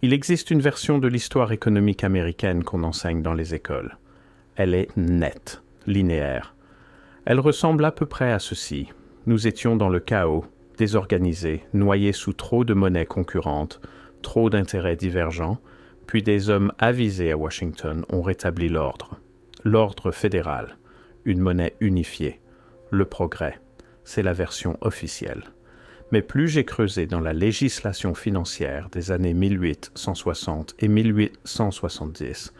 Il existe une version de l'histoire économique américaine qu'on enseigne dans les écoles. Elle est nette, linéaire. Elle ressemble à peu près à ceci. Nous étions dans le chaos, désorganisés, noyés sous trop de monnaies concurrentes, trop d'intérêts divergents, puis des hommes avisés à Washington ont rétabli l'ordre. L'ordre fédéral, une monnaie unifiée, le progrès, c'est la version officielle. Mais plus j'ai creusé dans la législation financière des années 1860 et 1870,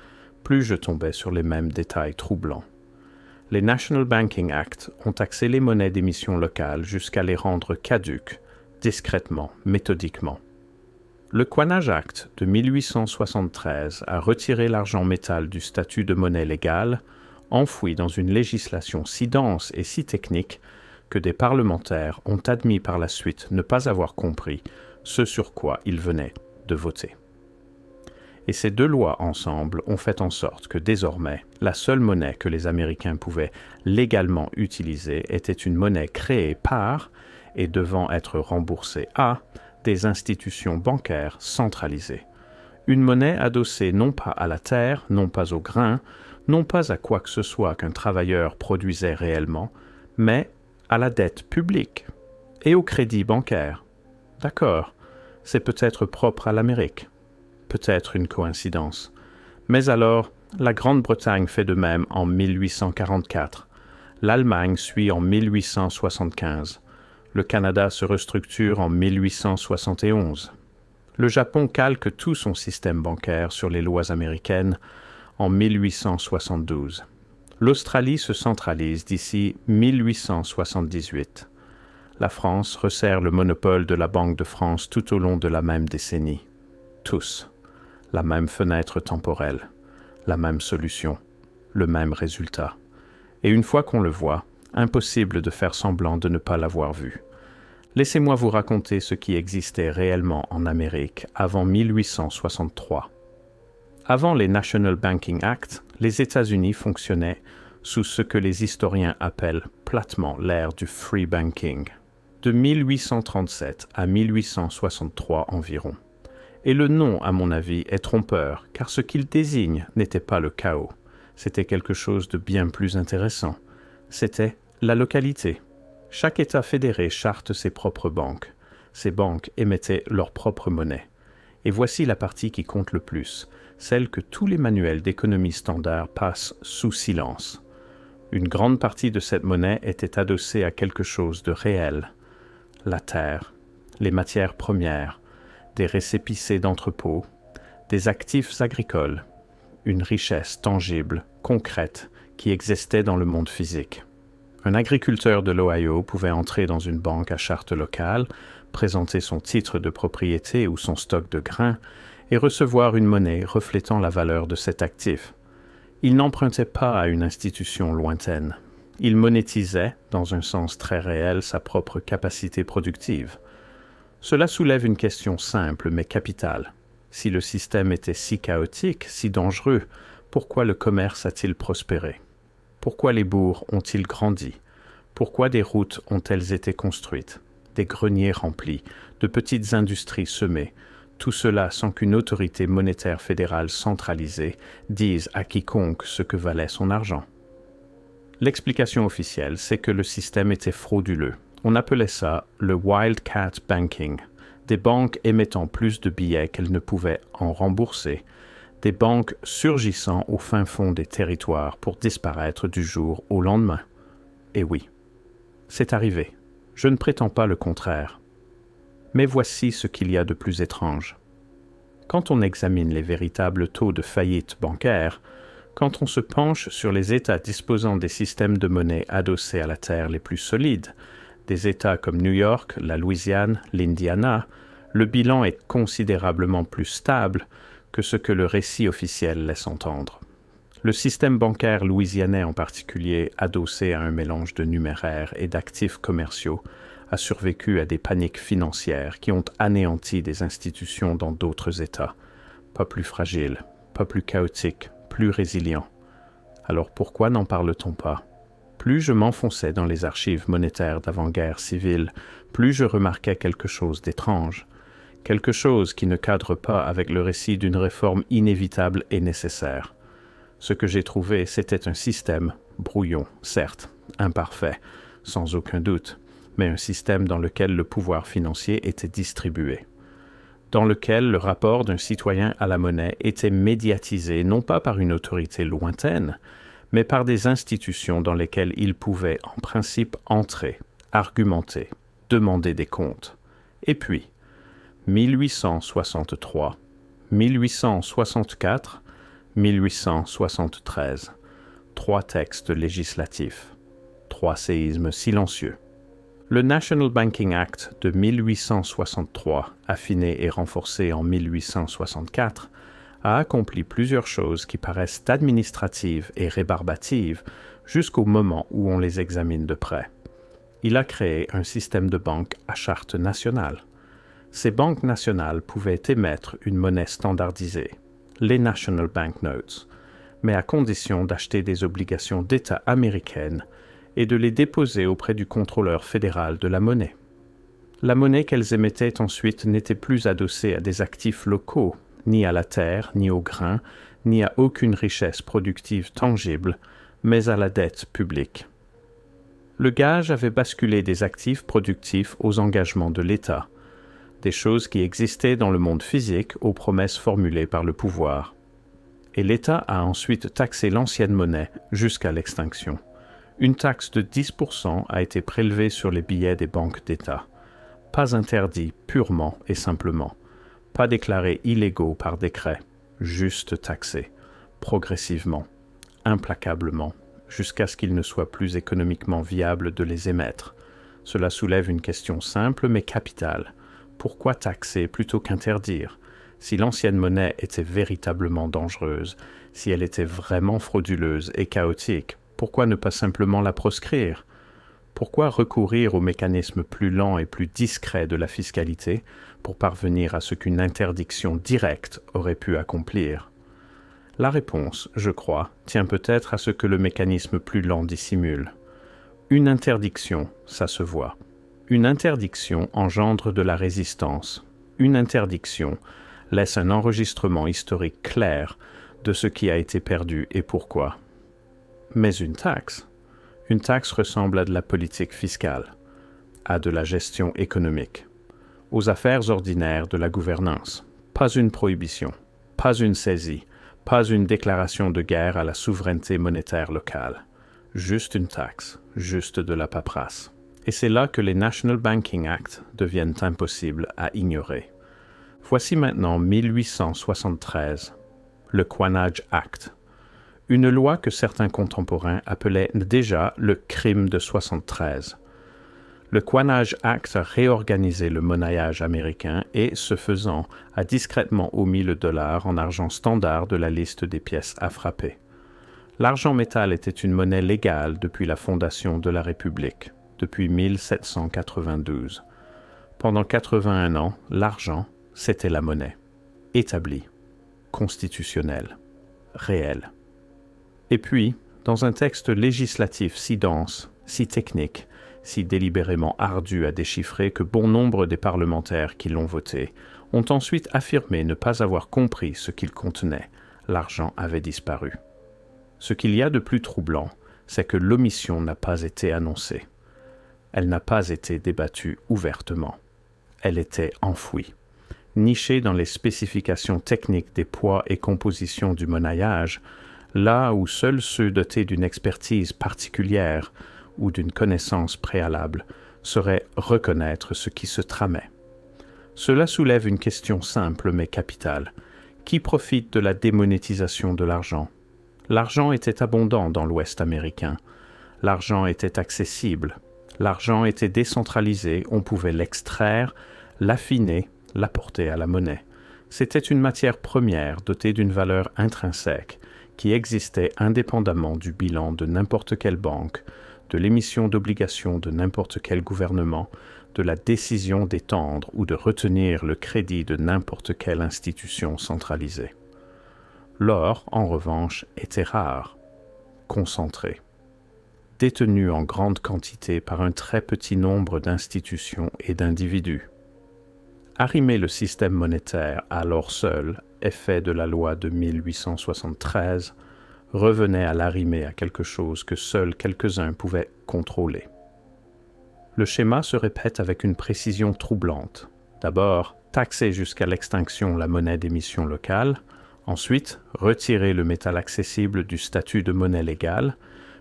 plus je tombais sur les mêmes détails troublants. Les National Banking Act ont taxé les monnaies d'émission locale jusqu'à les rendre caduques, discrètement, méthodiquement. Le Coinage Act de 1873 a retiré l'argent métal du statut de monnaie légale, enfoui dans une législation si dense et si technique que des parlementaires ont admis par la suite ne pas avoir compris ce sur quoi ils venaient de voter. Et ces deux lois ensemble ont fait en sorte que désormais, la seule monnaie que les Américains pouvaient légalement utiliser était une monnaie créée par et devant être remboursée à des institutions bancaires centralisées. Une monnaie adossée non pas à la terre, non pas au grain, non pas à quoi que ce soit qu'un travailleur produisait réellement, mais à la dette publique et au crédit bancaire. D'accord, c'est peut-être propre à l'Amérique. Peut-être une coïncidence. Mais alors, la Grande-Bretagne fait de même en 1844. L'Allemagne suit en 1875. Le Canada se restructure en 1871. Le Japon calque tout son système bancaire sur les lois américaines en 1872. L'Australie se centralise d'ici 1878. La France resserre le monopole de la Banque de France tout au long de la même décennie. Tous. La même fenêtre temporelle, la même solution, le même résultat. Et une fois qu'on le voit, impossible de faire semblant de ne pas l'avoir vu. Laissez-moi vous raconter ce qui existait réellement en Amérique avant 1863. Avant les National Banking Act, les États-Unis fonctionnaient sous ce que les historiens appellent platement l'ère du free banking, de 1837 à 1863 environ. Et le nom, à mon avis, est trompeur, car ce qu'il désigne n'était pas le chaos, c'était quelque chose de bien plus intéressant. C'était la localité. Chaque État fédéré charte ses propres banques. Ces banques émettaient leur propre monnaie. Et voici la partie qui compte le plus, celle que tous les manuels d'économie standard passent sous silence. Une grande partie de cette monnaie était adossée à quelque chose de réel. La terre, les matières premières, des récépissés d'entrepôts, des actifs agricoles, une richesse tangible, concrète, qui existait dans le monde physique. Un agriculteur de l'Ohio pouvait entrer dans une banque à charte locale, présenter son titre de propriété ou son stock de grains et recevoir une monnaie reflétant la valeur de cet actif. Il n'empruntait pas à une institution lointaine. Il monétisait, dans un sens très réel, sa propre capacité productive. Cela soulève une question simple mais capitale. Si le système était si chaotique, si dangereux, pourquoi le commerce a-t-il prospéré? Pourquoi les bourgs ont-ils grandi? Pourquoi des routes ont-elles été construites? Des greniers remplis, de petites industries semées, tout cela sans qu'une autorité monétaire fédérale centralisée dise à quiconque ce que valait son argent. L'explication officielle, c'est que le système était frauduleux. On appelait ça le wildcat banking, des banques émettant plus de billets qu'elles ne pouvaient en rembourser, des banques surgissant au fin fond des territoires pour disparaître du jour au lendemain. Et oui, c'est arrivé. Je ne prétends pas le contraire. Mais voici ce qu'il y a de plus étrange. Quand on examine les véritables taux de faillite bancaire, quand on se penche sur les États disposant des systèmes de monnaie adossés à la terre les plus solides, des États comme New York, la Louisiane, l'Indiana, le bilan est considérablement plus stable que ce que le récit officiel laisse entendre. Le système bancaire louisianais en particulier, adossé à un mélange de numéraires et d'actifs commerciaux, a survécu à des paniques financières qui ont anéanti des institutions dans d'autres États, pas plus fragiles, pas plus chaotiques, plus résilients. Alors pourquoi n'en parle-t-on pas? Plus je m'enfonçais dans les archives monétaires d'avant-guerre civile, plus je remarquais quelque chose d'étrange. quelque chose qui ne cadre pas avec le récit d'une réforme inévitable et nécessaire. Ce que j'ai trouvé, c'était un système, brouillon, certes, imparfait, sans aucun doute, mais un système dans lequel le pouvoir financier était distribué, dans lequel le rapport d'un citoyen à la monnaie était médiatisé non pas par une autorité lointaine, mais par des institutions dans lesquelles il pouvait en principe entrer, argumenter, demander des comptes. Et puis, 1863, 1864, 1873, 3 textes législatifs, 3 séismes silencieux. Le National Banking Act de 1863, affiné et renforcé en 1864, a accompli plusieurs choses qui paraissent administratives et rébarbatives jusqu'au moment où on les examine de près. Il a créé un système de banques à charte nationale. Ces banques nationales pouvaient émettre une monnaie standardisée, les National Banknotes, mais à condition d'acheter des obligations d'État américaines et de les déposer auprès du contrôleur fédéral de la monnaie. La monnaie qu'elles émettaient ensuite n'était plus adossée à des actifs locaux, ni à la terre, ni au grain, ni à aucune richesse productive tangible, mais à la dette publique. Le gage avait basculé des actifs productifs aux engagements de l'État, des choses qui existaient dans le monde physique aux promesses formulées par le pouvoir. Et l'État a ensuite taxé l'ancienne monnaie jusqu'à l'extinction. Une taxe de 10% a été prélevée sur les billets des banques d'État. Pas interdits purement et simplement, pas déclarés illégaux par décret, juste taxés, progressivement, implacablement, jusqu'à ce qu'il ne soit plus économiquement viable de les émettre. Cela soulève une question simple mais capitale. Pourquoi taxer plutôt qu'interdire? Si l'ancienne monnaie était véritablement dangereuse, si elle était vraiment frauduleuse et chaotique, pourquoi ne pas simplement la proscrire? Pourquoi recourir au mécanisme plus lent et plus discret de la fiscalité pour parvenir à ce qu'une interdiction directe aurait pu accomplir? La réponse, je crois, tient peut-être à ce que le mécanisme plus lent dissimule. Une interdiction, ça se voit. Une interdiction engendre de la résistance. Une interdiction laisse un enregistrement historique clair de ce qui a été perdu et pourquoi. Mais une taxe ressemble à de la politique fiscale, à de la gestion économique, aux affaires ordinaires de la gouvernance. Pas une prohibition, pas une saisie, pas une déclaration de guerre à la souveraineté monétaire locale. Juste une taxe, juste de la paperasse. Et c'est là que les National Banking Act deviennent impossibles à ignorer. Voici maintenant 1873, le Coinage Act, une loi que certains contemporains appelaient déjà le crime de 73. Le Coinage Act a réorganisé le monnayage américain et, ce faisant, a discrètement omis le dollar en argent standard de la liste des pièces à frapper. L'argent métal était une monnaie légale depuis la fondation de la République, depuis 1792. Pendant 81 ans, l'argent, c'était la monnaie, établie, constitutionnelle, réelle. Et puis, dans un texte législatif si dense, si technique, si délibérément ardu à déchiffrer que bon nombre des parlementaires qui l'ont voté ont ensuite affirmé ne pas avoir compris ce qu'il contenait, l'argent avait disparu. Ce qu'il y a de plus troublant, c'est que l'omission n'a pas été annoncée. Elle n'a pas été débattue ouvertement. Elle était enfouie, nichée dans les spécifications techniques des poids et compositions du monnayage, là où seuls ceux dotés d'une expertise particulière ou d'une connaissance préalable sauraient reconnaître ce qui se tramait. Cela soulève une question simple mais capitale. Qui profite de la démonétisation de l'argent? L'argent était abondant dans l'Ouest américain. L'argent était accessible. L'argent était décentralisé, on pouvait l'extraire, l'affiner, l'apporter à la monnaie. C'était une matière première dotée d'une valeur intrinsèque, qui existait indépendamment du bilan de n'importe quelle banque, de l'émission d'obligations de n'importe quel gouvernement, de la décision d'étendre ou de retenir le crédit de n'importe quelle institution centralisée. L'or, en revanche, était rare, concentré, détenu en grande quantité par un très petit nombre d'institutions et d'individus. Arrimer le système monétaire à l'or seul, effet de la loi de 1873, revenait à l'arrimer à quelque chose que seuls quelques-uns pouvaient contrôler. Le schéma se répète avec une précision troublante. D'abord, taxer jusqu'à l'extinction la monnaie d'émission locale, ensuite, retirer le métal accessible du statut de monnaie légale,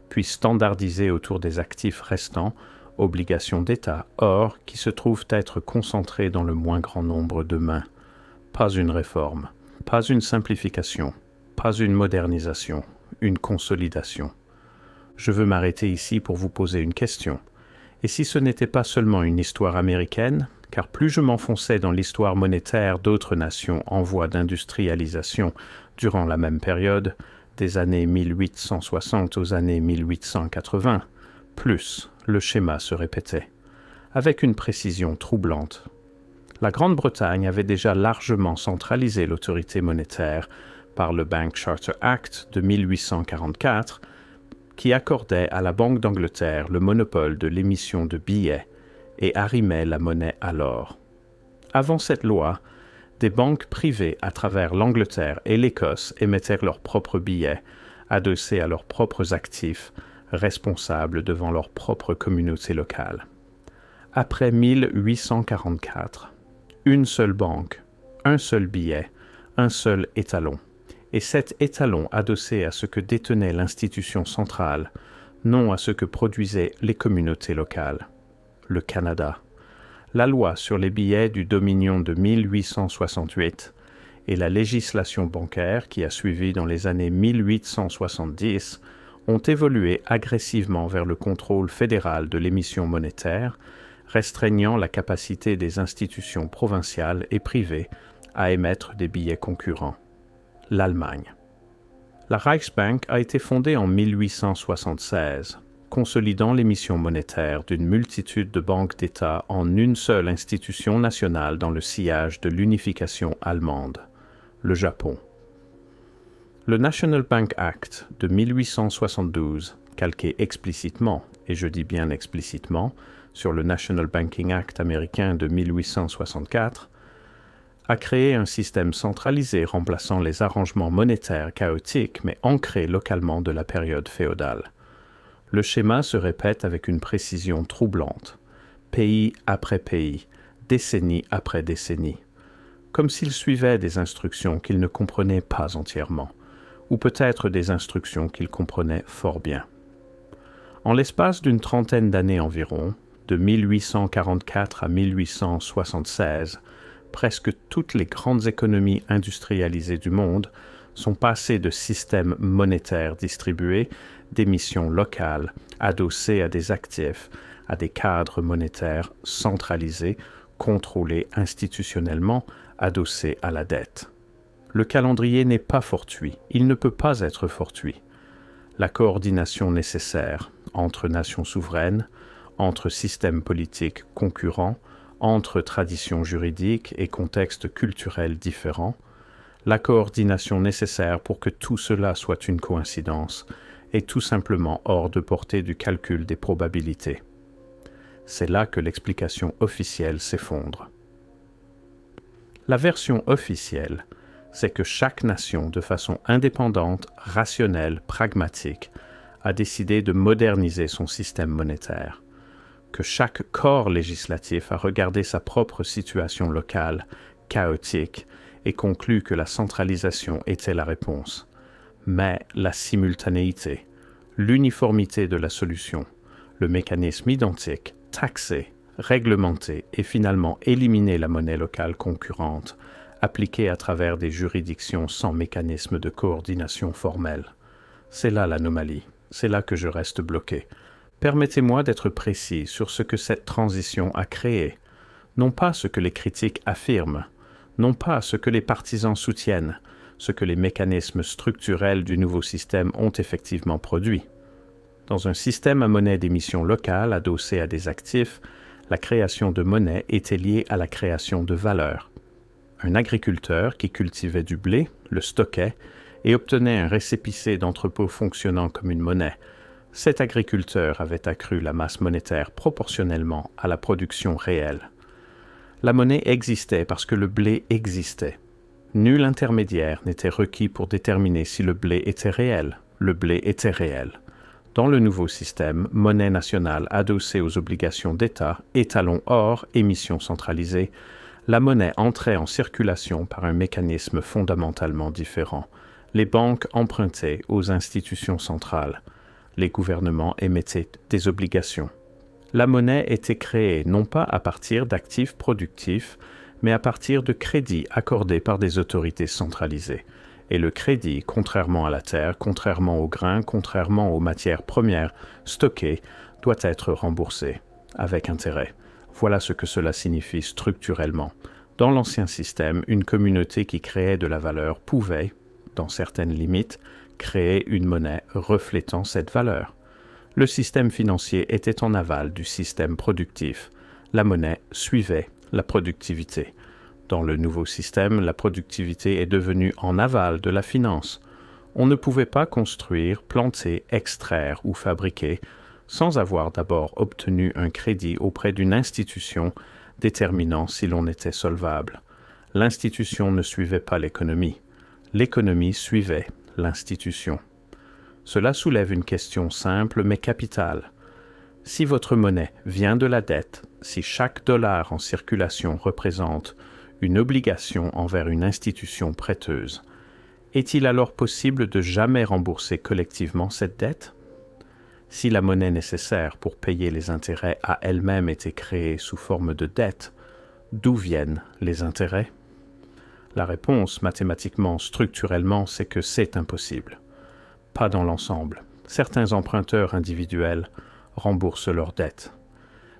puis standardiser autour des actifs restants, obligations d'État, or, qui se trouvent être concentrés dans le moins grand nombre de mains. Pas une réforme, pas une simplification, pas une modernisation, une consolidation. Je veux m'arrêter ici pour vous poser une question. Et si ce n'était pas seulement une histoire américaine, car plus je m'enfonçais dans l'histoire monétaire d'autres nations en voie d'industrialisation durant la même période, des années 1860 aux années 1880, plus le schéma se répétait, avec une précision troublante. La Grande-Bretagne avait déjà largement centralisé l'autorité monétaire par le Bank Charter Act de 1844, qui accordait à la Banque d'Angleterre le monopole de l'émission de billets et arrimait la monnaie à l'or. Avant cette loi, des banques privées à travers l'Angleterre et l'Écosse émettaient leurs propres billets, adossés à leurs propres actifs, responsables devant leur propre communauté locale. Après 1844, une seule banque, un seul billet, un seul étalon. Et cet étalon adossé à ce que détenait l'institution centrale, non à ce que produisaient les communautés locales. Le Canada. La loi sur les billets du Dominion de 1868 et la législation bancaire qui a suivi dans les années 1870 ont évolué agressivement vers le contrôle fédéral de l'émission monétaire, restreignant la capacité des institutions provinciales et privées à émettre des billets concurrents. L'Allemagne. La Reichsbank a été fondée en 1876, consolidant l'émission monétaire d'une multitude de banques d'État en une seule institution nationale dans le sillage de l'unification allemande, le Japon. Le National Bank Act de 1872, calqué explicitement, et je dis bien explicitement, sur le National Banking Act américain de 1864, a créé un système centralisé remplaçant les arrangements monétaires chaotiques mais ancrés localement de la période féodale. Le schéma se répète avec une précision troublante, pays après pays, décennie après décennie, comme s'il suivait des instructions qu'il ne comprenait pas entièrement, ou peut-être des instructions qu'il comprenait fort bien. En l'espace d'une trentaine d'années environ, de 1844 à 1876, presque toutes les grandes économies industrialisées du monde sont passées de systèmes monétaires distribués, d'émissions locales, adossées à des actifs, à des cadres monétaires centralisés, contrôlés institutionnellement, adossés à la dette. Le calendrier n'est pas fortuit, il ne peut pas être fortuit. La coordination nécessaire entre nations souveraines, entre systèmes politiques concurrents, entre traditions juridiques et contextes culturels différents, la coordination nécessaire pour que tout cela soit une coïncidence est tout simplement hors de portée du calcul des probabilités. C'est là que l'explication officielle s'effondre. La version officielle, c'est que chaque nation, de façon indépendante, rationnelle, pragmatique, a décidé de moderniser son système monétaire, que chaque corps législatif a regardé sa propre situation locale, chaotique, et conclu que la centralisation était la réponse. Mais la simultanéité, l'uniformité de la solution, le mécanisme identique, taxé, réglementé et finalement éliminer la monnaie locale concurrente, appliquée à travers des juridictions sans mécanisme de coordination formelle. C'est là l'anomalie, c'est là que je reste bloqué. Permettez-moi d'être précis sur ce que cette transition a créé, non pas ce que les critiques affirment, non pas ce que les partisans soutiennent, ce que les mécanismes structurels du nouveau système ont effectivement produit. Dans un système à monnaie d'émission locale adossé à des actifs, la création de monnaie était liée à la création de valeur. Un agriculteur qui cultivait du blé, le stockait et obtenait un récépissé d'entrepôt fonctionnant comme une monnaie. Cet agriculteur avait accru la masse monétaire proportionnellement à la production réelle. La monnaie existait parce que le blé existait. Nul intermédiaire n'était requis pour déterminer si le blé était réel. Le blé était réel. Dans le nouveau système, monnaie nationale adossée aux obligations d'État, étalon or, émission centralisée, la monnaie entrait en circulation par un mécanisme fondamentalement différent. Les banques empruntaient aux institutions centrales. Les gouvernements émettaient des obligations. La monnaie était créée non pas à partir d'actifs productifs, mais à partir de crédits accordés par des autorités centralisées. Et le crédit, contrairement à la terre, contrairement au grain, contrairement aux matières premières stockées, doit être remboursé, avec intérêt. Voilà ce que cela signifie structurellement. Dans l'ancien système, une communauté qui créait de la valeur pouvait, dans certaines limites, créer une monnaie reflétant cette valeur. Le système financier était en aval du système productif. La monnaie suivait la productivité. Dans le nouveau système, la productivité est devenue en aval de la finance. On ne pouvait pas construire, planter, extraire ou fabriquer sans avoir d'abord obtenu un crédit auprès d'une institution déterminant si l'on était solvable. L'institution ne suivait pas l'économie. L'économie suivait l'institution. Cela soulève une question simple mais capitale. Si votre monnaie vient de la dette, si chaque dollar en circulation représente une obligation envers une institution prêteuse, est-il alors possible de jamais rembourser collectivement cette dette? Si la monnaie nécessaire pour payer les intérêts a elle-même été créée sous forme de dette, d'où viennent les intérêts? La réponse, mathématiquement, structurellement, c'est que c'est impossible. Pas dans l'ensemble. Certains emprunteurs individuels remboursent leurs dettes.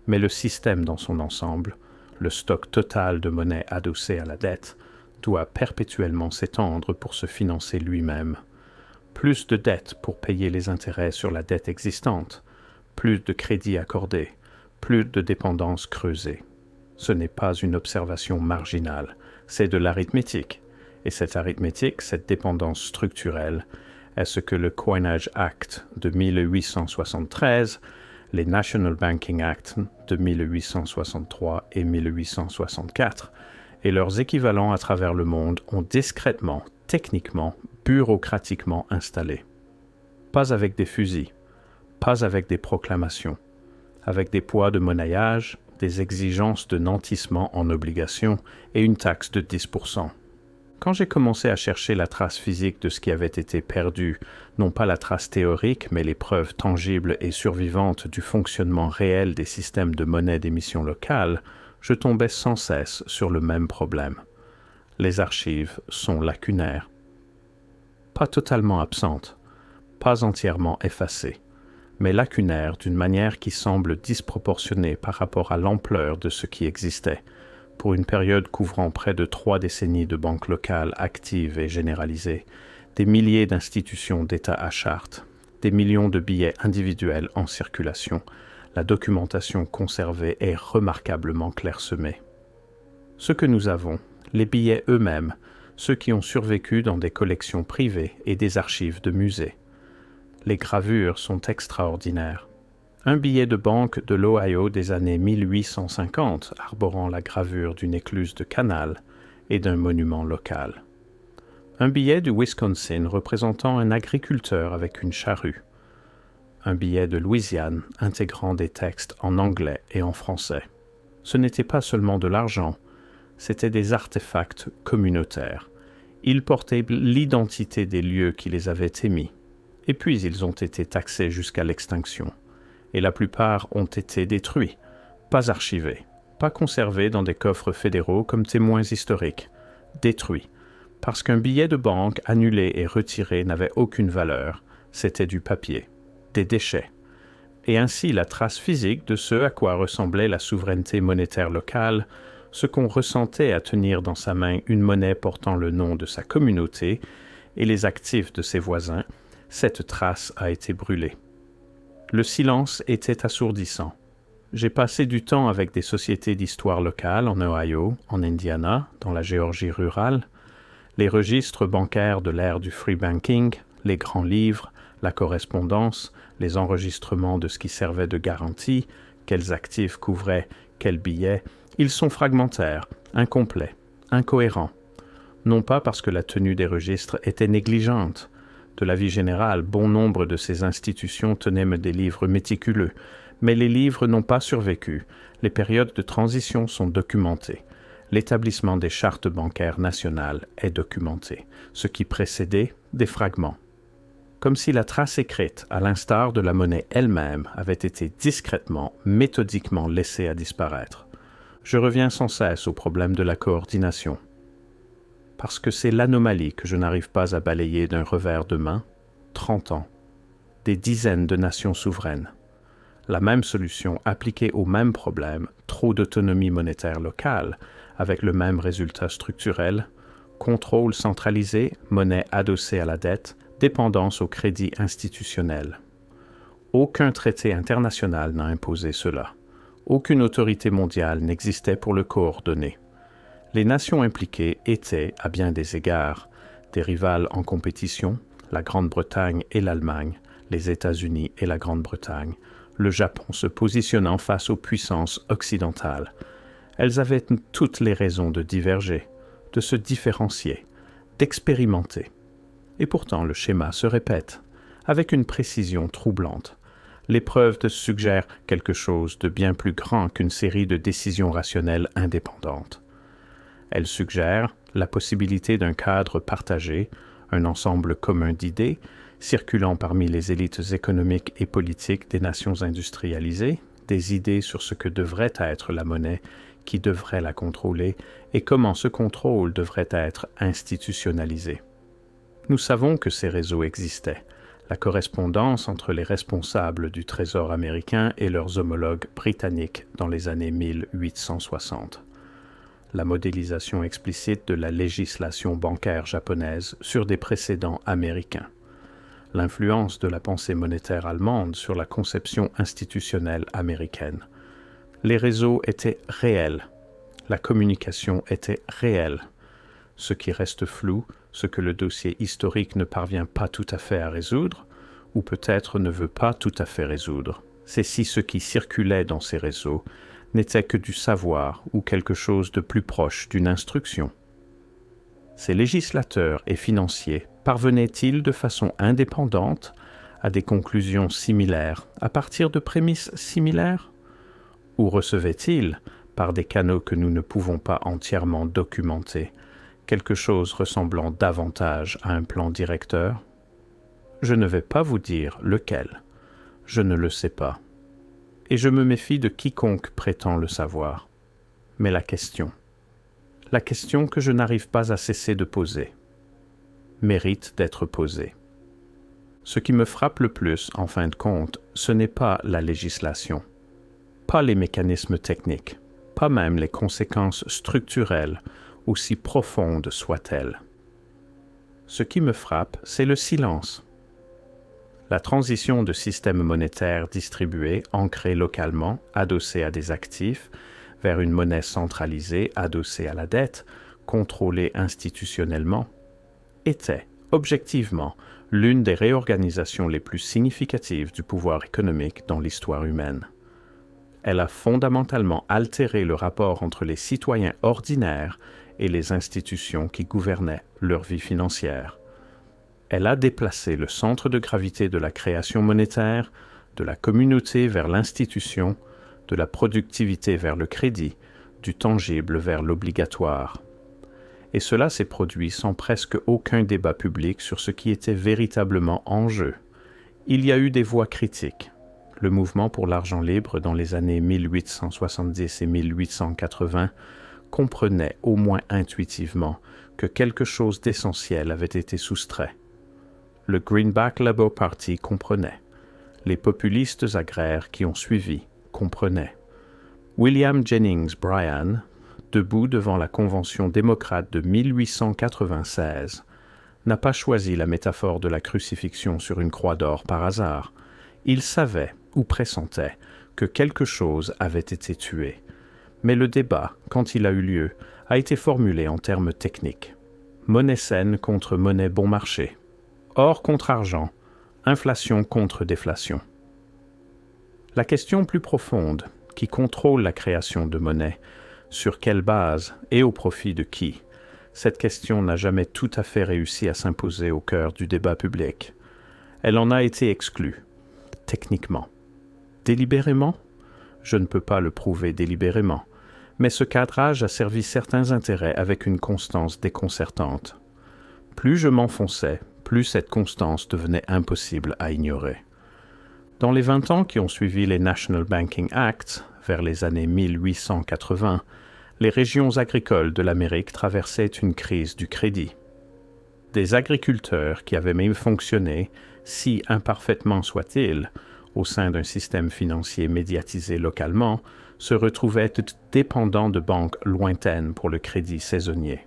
Mais le système dans son ensemble, le stock total de monnaie adossée à la dette, doit perpétuellement s'étendre pour se financer lui-même. Plus de dettes pour payer les intérêts sur la dette existante, plus de crédits accordés, plus de dépendances creusées. Ce n'est pas une observation marginale, c'est de l'arithmétique. Et cette arithmétique, cette dépendance structurelle, est ce que le Coinage Act de 1873, les National Banking Act de 1863 et 1864 et leurs équivalents à travers le monde ont discrètement, techniquement, bureaucratiquement installé. Pas avec des fusils, pas avec des proclamations, avec des poids de monnayage, des exigences de nantissement en obligation et une taxe de 10%. Quand j'ai commencé à chercher la trace physique de ce qui avait été perdu, non pas la trace théorique, mais les preuves tangibles et survivantes du fonctionnement réel des systèmes de monnaie d'émission locale, je tombais sans cesse sur le même problème. Les archives sont lacunaires. Pas totalement absentes, pas entièrement effacées, mais lacunaires d'une manière qui semble disproportionnée par rapport à l'ampleur de ce qui existait, pour une période couvrant près de 3 décennies de banques locales actives et généralisées, des milliers d'institutions d'État à charte, des millions de billets individuels en circulation, la documentation conservée est remarquablement clairsemée. Ce que nous avons, les billets eux-mêmes, ceux qui ont survécu dans des collections privées et des archives de musées. Les gravures sont extraordinaires. Un billet de banque de l'Ohio des années 1850 arborant la gravure d'une écluse de canal et d'un monument local. Un billet du Wisconsin représentant un agriculteur avec une charrue. Un billet de Louisiane intégrant des textes en anglais et en français. Ce n'était pas seulement de l'argent, c'étaient des artefacts communautaires. Ils portaient l'identité des lieux qui les avaient émis. Et puis ils ont été taxés jusqu'à l'extinction. Et la plupart ont été détruits, pas archivés, pas conservés dans des coffres fédéraux comme témoins historiques, détruits, parce qu'un billet de banque annulé et retiré n'avait aucune valeur, c'était du papier, des déchets, et ainsi la trace physique de ce à quoi ressemblait la souveraineté monétaire locale, ce qu'on ressentait à tenir dans sa main une monnaie portant le nom de sa communauté et les actifs de ses voisins, cette trace a été brûlée. Le silence était assourdissant. J'ai passé du temps avec des sociétés d'histoire locale en Ohio, en Indiana, dans la Géorgie rurale, les registres bancaires de l'ère du free banking, les grands livres, la correspondance, les enregistrements de ce qui servait de garantie, quels actifs couvraient quels billets, Ils sont fragmentaires, incomplets, incohérents. Non pas parce que la tenue des registres était négligente. De la vie générale, bon nombre de ces institutions tenaient des livres méticuleux, mais les livres n'ont pas survécu. Les périodes de transition sont documentées. L'établissement des chartes bancaires nationales est documenté, ce qui précédait des fragments. Comme si la trace écrite, à l'instar de la monnaie elle-même, avait été discrètement, méthodiquement laissée à disparaître. Je reviens sans cesse au problème de la coordination. Parce que c'est l'anomalie que je n'arrive pas à balayer d'un revers de main, 30 ans, des dizaines de nations souveraines. La même solution appliquée au même problème, trop d'autonomie monétaire locale, avec le même résultat structurel, contrôle centralisé, monnaie adossée à la dette, dépendance au crédit institutionnel. Aucun traité international n'a imposé cela. Aucune autorité mondiale n'existait pour le coordonner. Les nations impliquées étaient, à bien des égards, des rivales en compétition, la Grande-Bretagne et l'Allemagne, les États-Unis et la Grande-Bretagne, le Japon se positionnant face aux puissances occidentales. Elles avaient toutes les raisons de diverger, de se différencier, d'expérimenter. Et pourtant le schéma se répète, avec une précision troublante. L'épreuve suggère quelque chose de bien plus grand qu'une série de décisions rationnelles indépendantes. Elle suggère la possibilité d'un cadre partagé, un ensemble commun d'idées, circulant parmi les élites économiques et politiques des nations industrialisées, des idées sur ce que devrait être la monnaie, qui devrait la contrôler, et comment ce contrôle devrait être institutionnalisé. Nous savons que ces réseaux existaient. La correspondance entre les responsables du Trésor américain et leurs homologues britanniques dans les années 1860. La modélisation explicite de la législation bancaire japonaise sur des précédents américains. L'influence de la pensée monétaire allemande sur la conception institutionnelle américaine. Les réseaux étaient réels. La communication était réelle. Ce qui reste flou, ce que le dossier historique ne parvient pas tout à fait à résoudre, ou peut-être ne veut pas tout à fait résoudre, c'est si ce qui circulait dans ces réseaux n'était que du savoir ou quelque chose de plus proche d'une instruction. Ces législateurs et financiers parvenaient-ils de façon indépendante à des conclusions similaires à partir de prémices similaires? Ou recevaient-ils, par des canaux que nous ne pouvons pas entièrement documenter, quelque chose ressemblant davantage à un plan directeur? Je ne vais pas vous dire lequel. Je ne le sais pas. Et je me méfie de quiconque prétend le savoir. Mais la question que je n'arrive pas à cesser de poser, mérite d'être posée. Ce qui me frappe le plus, en fin de compte, ce n'est pas la législation, pas les mécanismes techniques, pas même les conséquences structurelles, aussi profondes soient-elles. Ce qui me frappe, c'est le silence. La transition de systèmes monétaires distribués, ancrés localement, adossés à des actifs, vers une monnaie centralisée, adossée à la dette, contrôlée institutionnellement, était, objectivement, l'une des réorganisations les plus significatives du pouvoir économique dans l'histoire humaine. Elle a fondamentalement altéré le rapport entre les citoyens ordinaires et les institutions qui gouvernaient leur vie financière. Elle a déplacé le centre de gravité de la création monétaire, de la communauté vers l'institution, de la productivité vers le crédit, du tangible vers l'obligatoire. Et cela s'est produit sans presque aucun débat public sur ce qui était véritablement en jeu. Il y a eu des voix critiques. Le mouvement pour l'argent libre dans les années 1870 et 1880 comprenait au moins intuitivement que quelque chose d'essentiel avait été soustrait. Le Greenback Labour Party comprenait. Les populistes agraires qui ont suivi comprenaient. William Jennings Bryan, debout devant la Convention démocrate de 1896, n'a pas choisi la métaphore de la crucifixion sur une croix d'or par hasard. Il savait, ou pressentait, que quelque chose avait été tué. Mais le débat, quand il a eu lieu, a été formulé en termes techniques. Monnaie saine contre monnaie bon marché. Or contre argent. Inflation contre déflation. La question plus profonde, qui contrôle la création de monnaie, Sur quelle base et au profit de qui? Cette question n'a jamais tout à fait réussi à s'imposer au cœur du débat public. Elle en a été exclue, techniquement. Délibérément? Je ne peux pas le prouver délibérément, mais ce cadrage a servi certains intérêts avec une constance déconcertante. Plus je m'enfonçais, plus cette constance devenait impossible à ignorer. Dans les 20 ans qui ont suivi les National Banking Acts, vers les années 1880, les régions agricoles de l'Amérique traversaient une crise du crédit. Des agriculteurs qui avaient même fonctionné, si imparfaitement soit-il, au sein d'un système financier médiatisé localement, se retrouvaient dépendants de banques lointaines pour le crédit saisonnier.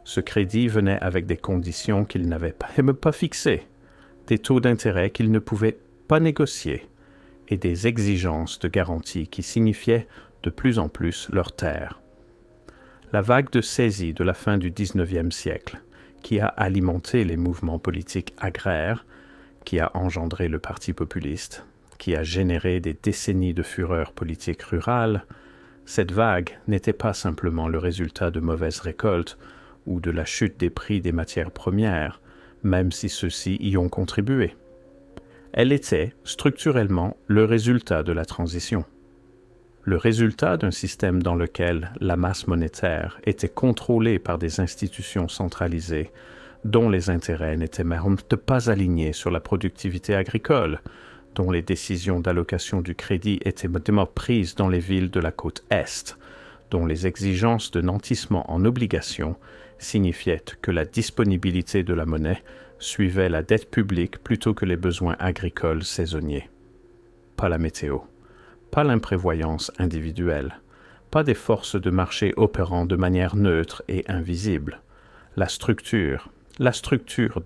Ce crédit venait avec des conditions qu'ils n'avaient même pas fixées, des taux d'intérêt qu'ils ne pouvaient pas négocier, et des exigences de garantie qui signifiaient de plus en plus leur taire. La vague de saisie de la fin du XIXe siècle, qui a alimenté les mouvements politiques agraires, qui a engendré le Parti populiste, qui a généré des décennies de fureur politique rurale, cette vague n'était pas simplement le résultat de mauvaises récoltes ou de la chute des prix des matières premières, même si ceux-ci y ont contribué. Elle était, structurellement, le résultat de la transition. Le résultat d'un système dans lequel la masse monétaire était contrôlée par des institutions centralisées dont les intérêts n'étaient même pas alignés sur la productivité agricole, dont les décisions d'allocation du crédit étaient prises dans les villes de la côte Est, dont les exigences de nantissement en obligation signifiaient que la disponibilité de la monnaie suivait la dette publique plutôt que les besoins agricoles saisonniers. Pas la météo, pas l'imprévoyance individuelle, pas des forces de marché opérant de manière neutre et invisible. La structure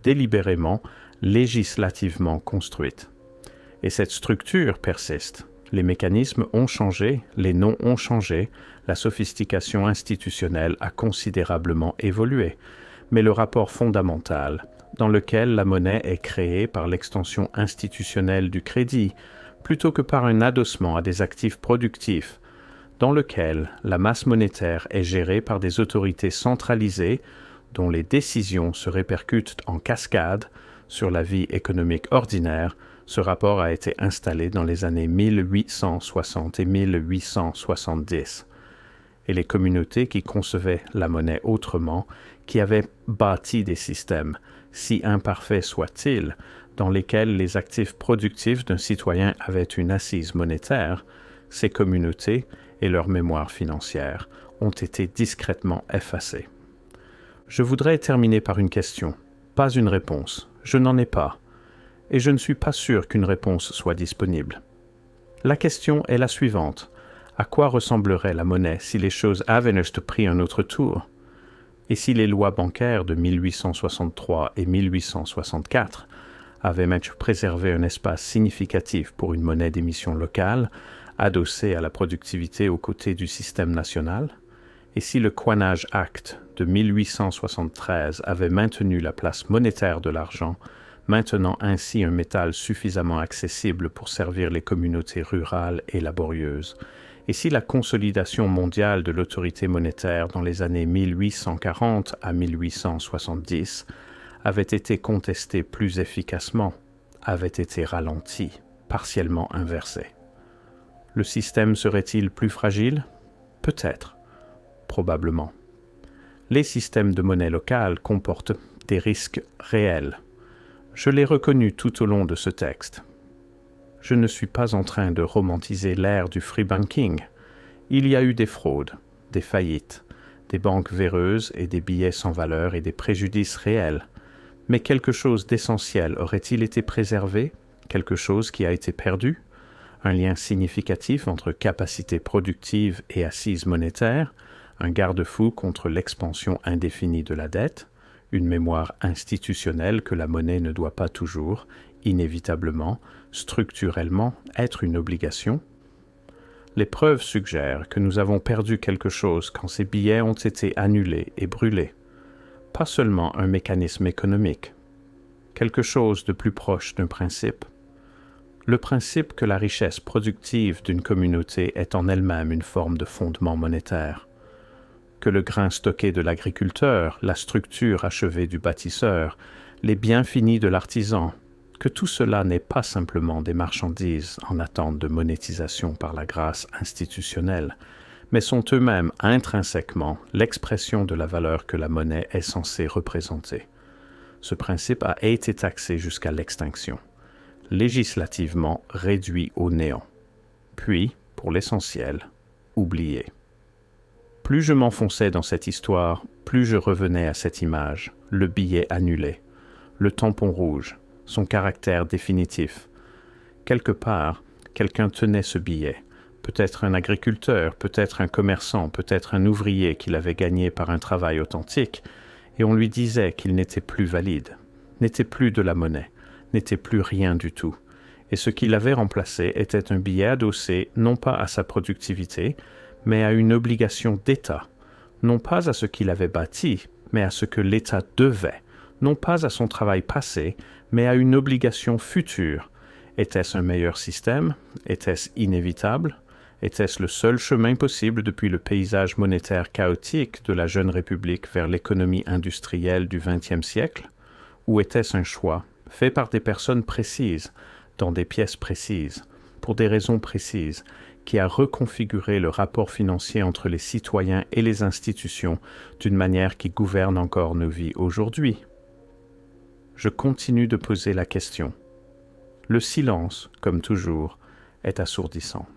délibérément, législativement construite. Et cette structure persiste. Les mécanismes ont changé, les noms ont changé, la sophistication institutionnelle a considérablement évolué, mais le rapport fondamental, dans lequel la monnaie est créée par l'extension institutionnelle du crédit, plutôt que par un adossement à des actifs productifs, dans lequel la masse monétaire est gérée par des autorités centralisées dont les décisions se répercutent en cascade sur la vie économique ordinaire, ce rapport a été installé dans les années 1860 et 1870. Et les communautés qui concevaient la monnaie autrement, qui avaient bâti des systèmes, si imparfaits soient-ils, dans lesquels les actifs productifs d'un citoyen avaient une assise monétaire, ces communautés et leur mémoire financière ont été discrètement effacées. Je voudrais terminer par une question, pas une réponse. Je n'en ai pas. Et je ne suis pas sûr qu'une réponse soit disponible. La question est la suivante. À quoi ressemblerait la monnaie si les choses avaient pris un autre tour? Et si les lois bancaires de 1863 et 1864 avaient même préservé un espace significatif pour une monnaie d'émission locale, adossée à la productivité aux côtés du système national? Et si le Coinage Act de 1873 avait maintenu la place monétaire de l'argent, maintenant ainsi un métal suffisamment accessible pour servir les communautés rurales et laborieuses, et si la consolidation mondiale de l'autorité monétaire dans les années 1840 à 1870 avait été contestée plus efficacement, avait été ralentie, partiellement inversée. Le système serait-il plus fragile? Peut-être. Probablement. Les systèmes de monnaie locale comportent des risques réels. Je l'ai reconnu tout au long de ce texte. Je ne suis pas en train de romantiser l'ère du free banking. Il y a eu des fraudes, des faillites, des banques véreuses et des billets sans valeur et des préjudices réels. Mais quelque chose d'essentiel aurait-il été préservé? Quelque chose qui a été perdu? Un lien significatif entre capacité productive et assise monétaire? Un garde-fou contre l'expansion indéfinie de la dette, une mémoire institutionnelle que la monnaie ne doit pas toujours, inévitablement, structurellement, être une obligation. Les preuves suggèrent que nous avons perdu quelque chose quand ces billets ont été annulés et brûlés. Pas seulement un mécanisme économique, quelque chose de plus proche d'un principe. Le principe que la richesse productive d'une communauté est en elle-même une forme de fondement monétaire. que le grain stocké de l'agriculteur, la structure achevée du bâtisseur, les biens finis de l'artisan, que tout cela n'est pas simplement des marchandises en attente de monétisation par la grâce institutionnelle, mais sont eux-mêmes intrinsèquement l'expression de la valeur que la monnaie est censée représenter. Ce principe a été taxé jusqu'à l'extinction, législativement réduit au néant, puis, pour l'essentiel, oublié. Plus je m'enfonçais dans cette histoire, plus je revenais à cette image, le billet annulé, le tampon rouge, son caractère définitif. Quelque part, quelqu'un tenait ce billet, peut-être un agriculteur, peut-être un commerçant, peut-être un ouvrier qu'il avait gagné par un travail authentique, et on lui disait qu'il n'était plus valide, n'était plus de la monnaie, n'était plus rien du tout, et ce qu'il avait remplacé était un billet adossé non pas à sa productivité, mais à une obligation d'État, non pas à ce qu'il avait bâti, mais à ce que l'État devait, non pas à son travail passé, mais à une obligation future. Était-ce un meilleur système? Était-ce inévitable? Était-ce le seul chemin possible depuis le paysage monétaire chaotique de la jeune République vers l'économie industrielle du XXe siècle? Ou était-ce un choix, fait par des personnes précises, dans des pièces précises, pour des raisons précises, qui a reconfiguré le rapport financier entre les citoyens et les institutions d'une manière qui gouverne encore nos vies aujourd'hui? Je continue de poser la question. Le silence, comme toujours, est assourdissant.